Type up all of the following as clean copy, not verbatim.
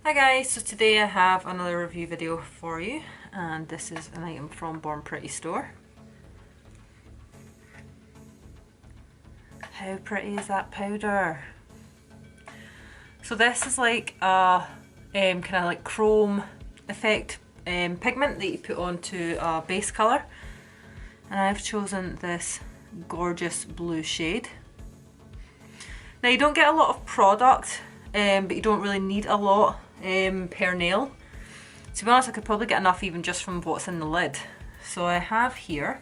Hi guys, so today I have another review video for you, and this is an item from Bornprettystore. How pretty is that powder? So this is like a kind of like chrome effect pigment that you put onto a base colour, and I've chosen this gorgeous blue shade. Now you don't get a lot of product, but you don't really need a lot per nail. To be honest, I could probably get enough even just from what's in the lid. So I have here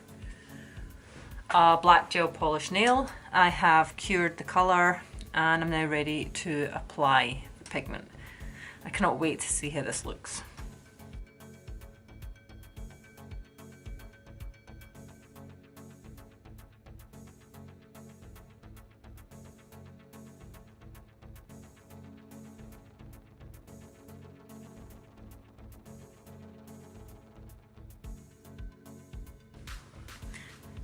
a black gel polish nail. I have cured the colour and I'm now ready to apply the pigment. I cannot wait to see how this looks.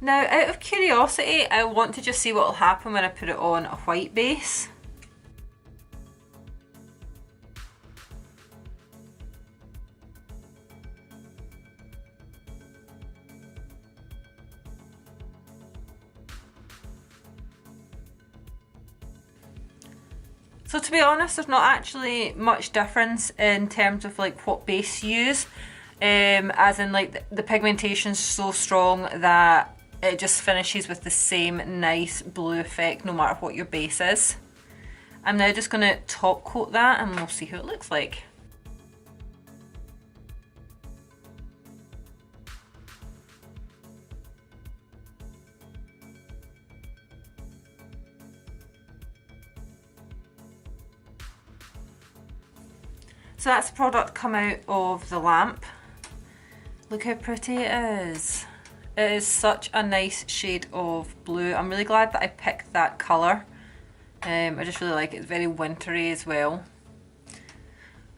Now, out of curiosity, I want to just see what will happen when I put it on a white base. So to be honest, there's not actually much difference in terms of like what base you use, as in like the pigmentation's so strong that it just finishes with the same nice blue effect no matter what your base is. I'm now just going to top coat that and we'll see how it looks like. So that's the product come out of the lamp. Look how pretty it is. It is such a nice shade of blue. I'm really glad that I picked that colour. I just really like it. It's very wintry as well.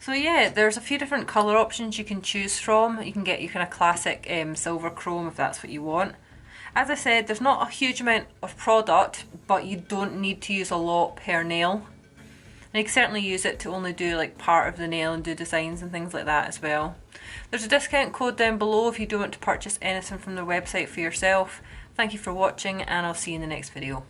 So yeah, there's a few different colour options you can choose from. You can get your kind of classic silver chrome if that's what you want. As I said, there's not a huge amount of product, but you don't need to use a lot per nail. And you can certainly use it to only do like part of the nail and do designs and things like that as well. There's a discount code down below if you do want to purchase anything from their website for yourself. Thank you for watching and I'll see you in the next video.